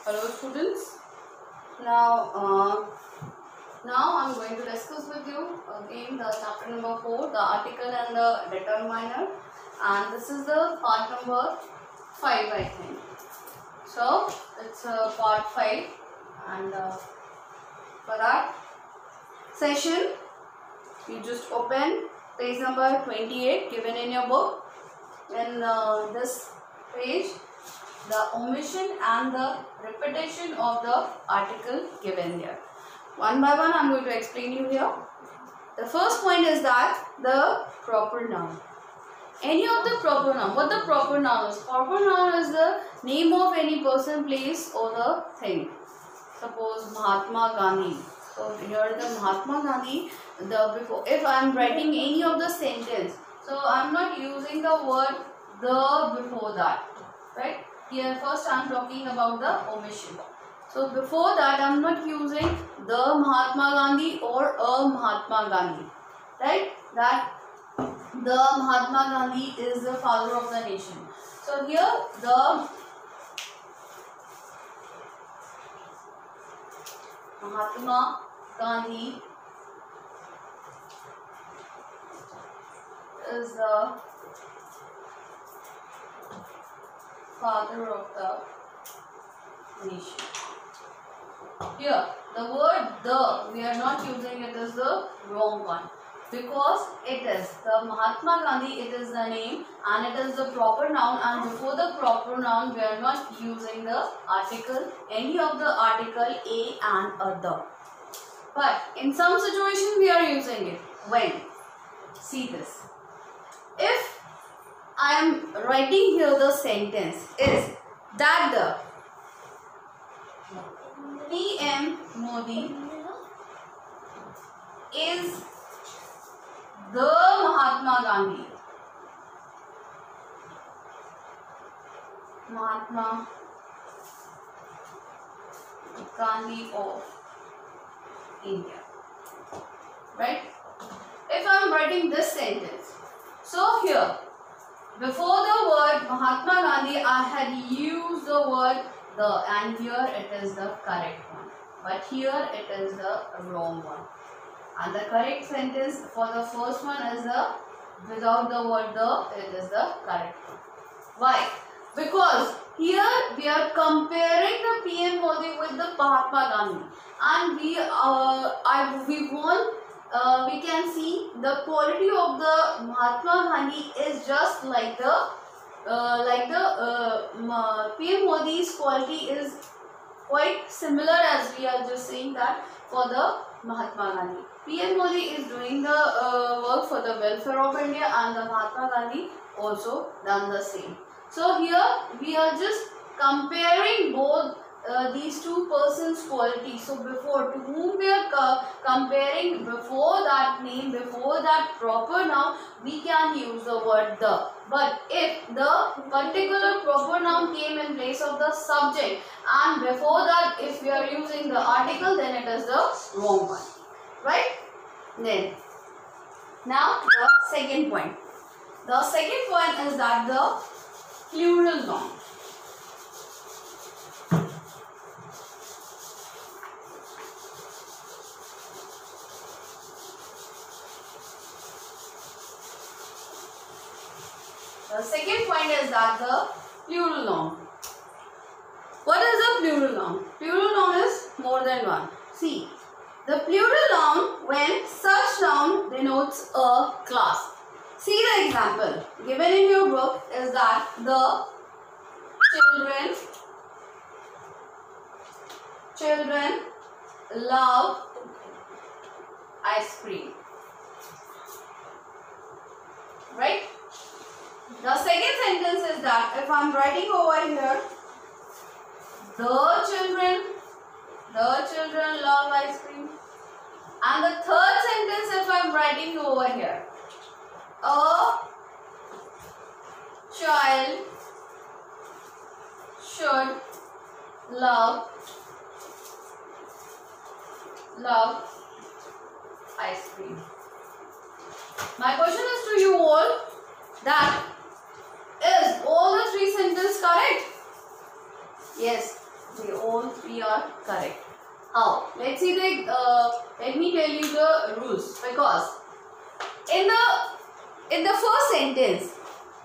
Hello students. Now I'm going to discuss with you again the chapter number 4, the article and the determiner, and this is the part number 5, I think. So it's part 5, and for that session you just open page number 28 given in your book. In this page, the omission and the repetition of the article given here. One by one I am going to explain you here. The first point is that the proper noun. Any of the proper noun. What the proper noun is? Proper noun is the name of any person, place or the thing. Suppose Mahatma Gandhi. So here the Mahatma Gandhi, if I am writing any of the sentence, so I am not using the word the before that, right? Here first I am talking about the omission. So before that I am not using the Mahatma Gandhi or a Mahatma Gandhi, right? That the Mahatma Gandhi is the father of the nation. So here the Mahatma Gandhi is the father of the nation. Here the word the, we are not using it as the wrong one, because it is the Mahatma Gandhi, it is the name and it is the proper noun, and before the proper noun we are not using the article, any of the article a and a the. But in some situation we are using it. When? See this. If I am writing here the sentence is that the PM Modi is the Mahatma Gandhi. Mahatma Gandhi of India. Right? If I am writing this sentence, so here before the word Mahatma Gandhi I had used the word the, and here it is the correct one, but here it is the wrong one, and the correct sentence for the first one is the without the word the, it is the correct one. Why? Because here we are comparing the PM Modi with the Mahatma Gandhi, and we can see the quality of the Mahatma Gandhi is just like the PM Modi's quality is quite similar, as we are just saying that for the Mahatma Gandhi. PM Modi is doing the work for the welfare of India, and the Mahatma Gandhi also done the same. So here we are just comparing both these two persons' quality. So before, to whom we are comparing, before that name, before that proper noun, we can use the word the. But if the particular proper noun came in place of the subject, and before that if we are using the article, then it is the wrong one, right? Then now the second point. The second point is that the plural noun. The second point is that the plural noun. What is a plural noun? Plural noun is more than one. See, the plural noun, when such noun denotes a class. See the example given in your book is that the children love ice cream. Right? The second sentence is that if I am writing over here, the children love ice cream, and the third sentence if I am writing over here, a child should love ice cream. My question is to you all, that is all the three sentences correct? Yes. They all three are correct. How? Let's see the. Let me tell you the rules, because in the first sentence,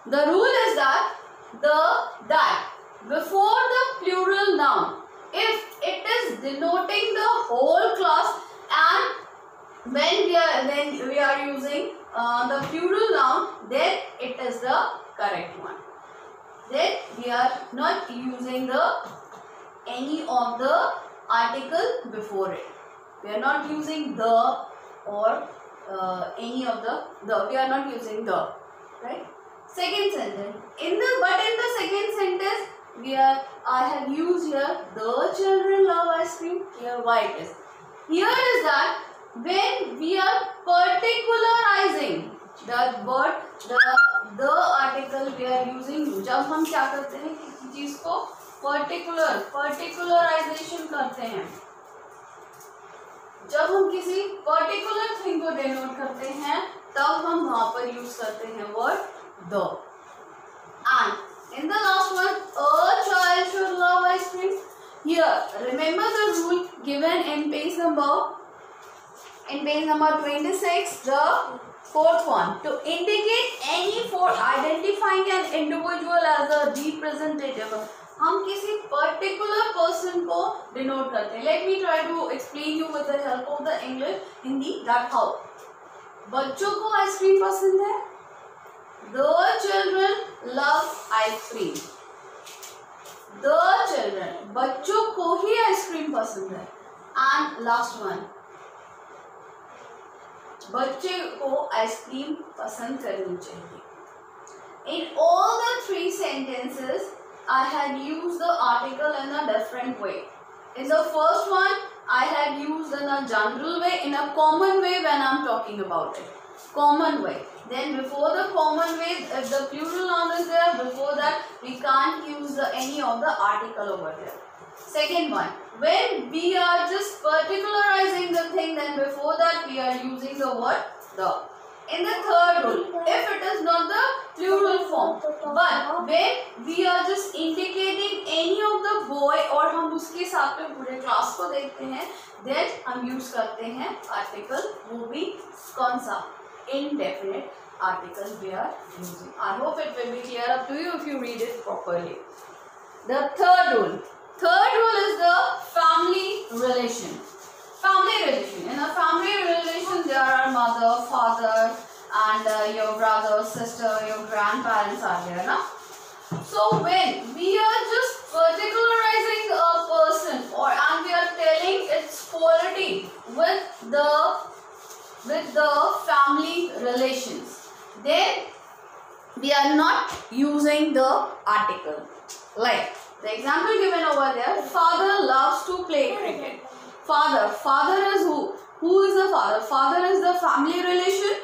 the rule is that before the plural noun, if it is denoting the whole class, and when we are using the plural noun, then it is the correct one. Then we are not using any of the article before it. We are not using the or any of the. We are not using the, right? Second sentence. In the second sentence, I have used here the children love ice cream. Here why it is. Here is that when we are particularizing the word, the article we are using. जब हम क्या करते हैं किसी चीज को particularization करते हैं, जब हम किसी particular thing को denote करते हैं, तब हम वहाँ पर use करते हैं word the. And in the last one, a child should love ice cream. Here, remember the rule given in page number 26, the fourth one. To indicate any for identifying an individual as a representative, हम किसी particular person को denote करते हैं. Let me try to explain you with the help of the English, Hindi. That how. बच्चों को ice cream पसंद है. The children love ice cream. The children, बच्चों को ही आइसक्रीम पसंद है. And last one, बच्चे को आइसक्रीम पसंद करनी चाहिए. In all the three sentences, I had used the article in a different way. In the first one, I had used in a general way, in a common way when I am talking about it. Common way. Then before the common way, if the plural noun is there, before that we can't use any of the article over there. Second one, when we are just particularizing the thing, then before that we are using the word the. In the third rule, if it is not the plural form, but when we are just indicating any of the boy और हम उसके साथ में पूरे class को देखते हैं, then हम use करते हैं article, वो भी कौन सा? Indefinite article we are using. I hope it will be clear up to you if you read it properly. The third rule. Third rule is the family relation. Family relation. In a family relation, there are mother, father, and your brother, sister, your grandparents are there, na? So when we are just particularizing a person, and we are telling its quality with the family relations, then we are not using the article. Like the example given over there, father loves to play cricket. Father is who? Who is the father? Father is the family relation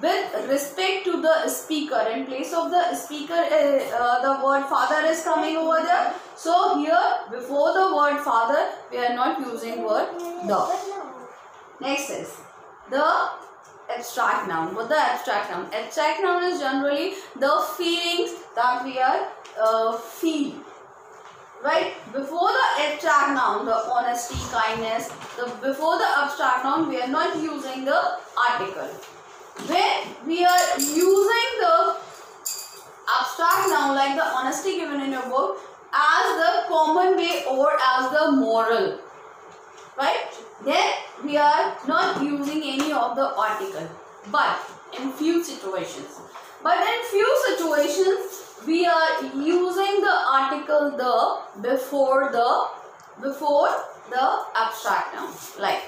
with respect to the speaker. In place of the speaker, the word father is coming over there. So here, before the word father, we are not using word the. Next is the abstract noun. What the abstract noun? Abstract noun is generally the feelings that we are feel. Right? Before the abstract noun, the honesty, kindness, before the abstract noun, we are not using the article. When we are using the abstract noun, like the honesty given in your book, as the common way or as the moral, right? Then we are not using any of the article. But in few situations, we are using the article the before the abstract noun. Like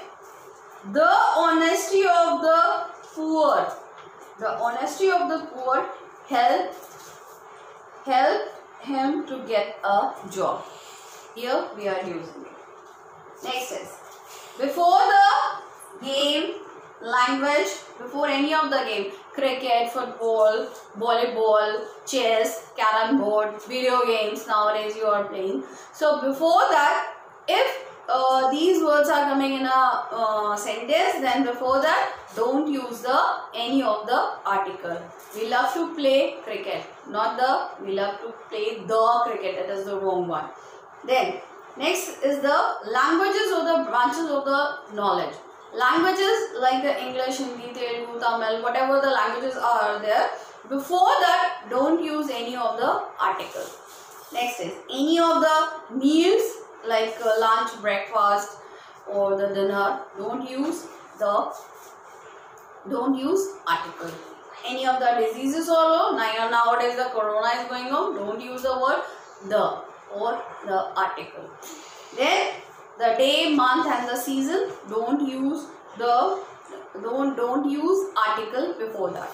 the honesty of the poor. The honesty of the poor help him to get a job. Here we are using it. Next is before the game, language, before any of the game, cricket, football, volleyball, chess, carrom board, video games nowadays you are playing. So before that, if these words are coming in a sentence, then before that don't use any of the article. We love to play cricket, not we love to play the cricket. That is the wrong one. Then Next is the languages or the branches of the knowledge. Languages like the English, Hindi, Telugu, Tamil, whatever the languages are there, before that don't use any of the articles. Next is any of the meals like lunch, breakfast or the dinner, don't use article. Any of the diseases also, nowadays the corona is going on, don't use the word the or the article. Then the day, month and the season, don't use article before that.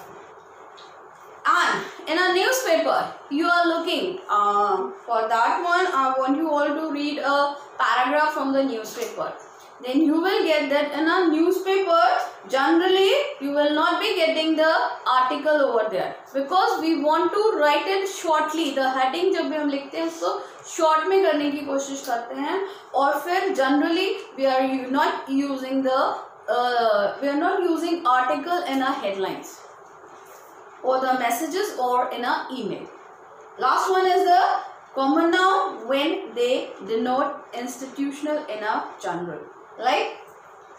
And in a newspaper, you are looking for that one. I want you all to read a paragraph from the newspaper. Then you will get that in a newspaper, generally you will not be getting the article over there, because we want to write it shortly. The heading जब भी हम लिखते हैं उसको short में करने की कोशिश करते हैं, और फिर generally we are not using article in a headlines or the messages or in a email. Last one is the common noun when they denote institutional in a general. Like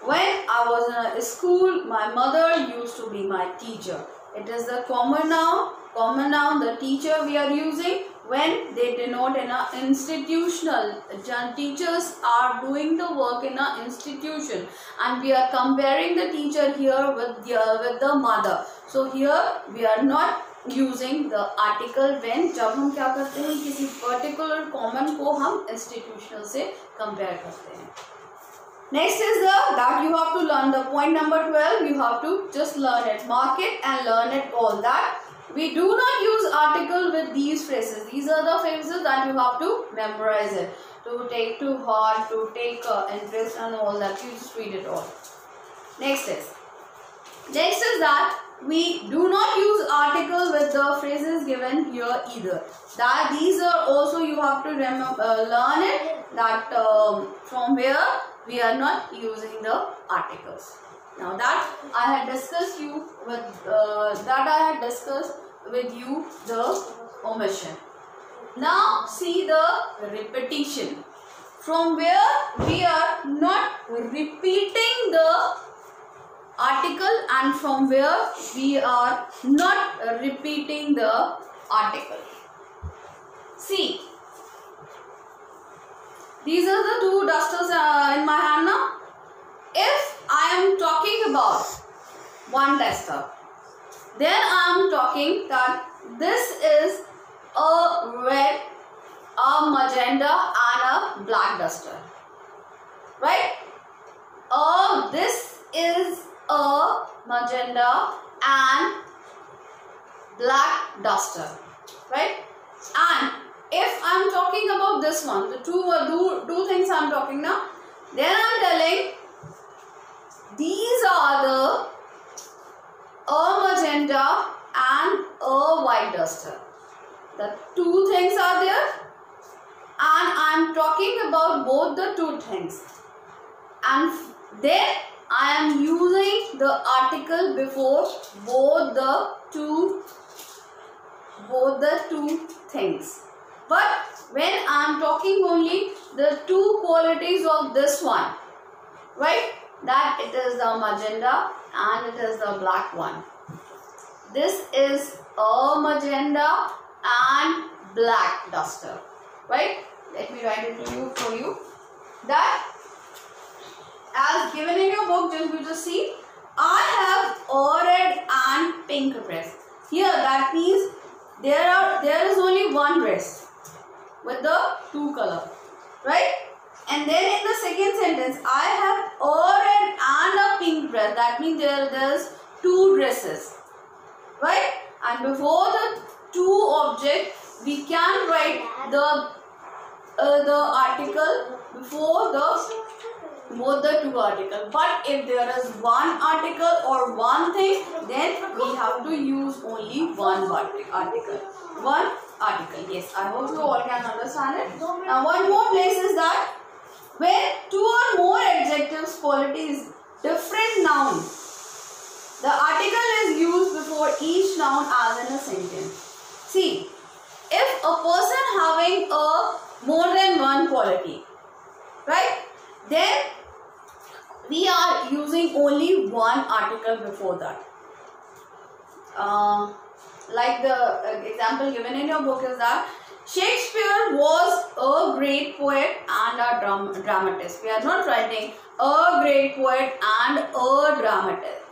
when I was in a school, my mother used to be my teacher. It is the common noun. Common noun, the teacher we are using when they denote in a institutional. Teachers are doing the work in a institution, and we are comparing the teacher here with the mother. So here we are not using the article when जब हम क्या करते हैं किसी particular common को हम institutional से compare करते हैं. Next is that you have to learn the point number 12. You have to just learn it, mark it and learn it all. That we do not use article with these phrases. These are the phrases that you have to memorize it, to take to heart, to take interest and all that. You just read it all. Next is that we do not use article with the phrases given here either. That these are also you have to learn it, that from where we are not using the articles. Now that I had discussed with you the omission. Now see the repetition, from where we are not repeating the article and from where we are not repeating the article. See, these are the two dusters in my hand now. If I am talking about one duster, then I am talking that this is a red, a magenta and a black duster, right? This is a magenta and black duster, right? And if I am talking about this one, the two things I am talking now, then I am telling these are the a magenta and a white duster. The two things are there, and I am talking about both the two things, and then I am using the article before both the two things. But when I am talking only the two qualities of this one, right? That it is the magenta and it is the black one. This is a magenta and black duster, right? Let me write it to you for you. That as given in your book, you just see, I have a red and pink dress. Here that means there is only one dress with the two color, right? And then in the second sentence, I have a red and a pink dress. That means there is two dresses, right? And before the two objects, we can write the article before both the two articles. But if there is one article or one thing, then we have to use only one article. One article. Yes, I hope you all can understand it. Now one more place is that when two or more adjectives, qualities, different nouns, the article is used before each noun as in a sentence. See, if a person having more than one quality, right? Then we are using only one article before that. Like the example given in your book is that Shakespeare was a great poet and a dramatist. We are not writing a great poet and a dramatist.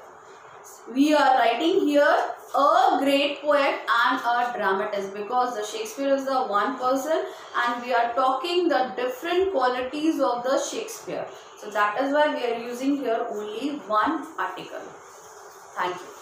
We are writing here a great poet and a dramatist, because the Shakespeare is the one person and we are talking the different qualities of the Shakespeare. So that is why we are using here only one article. Thank you.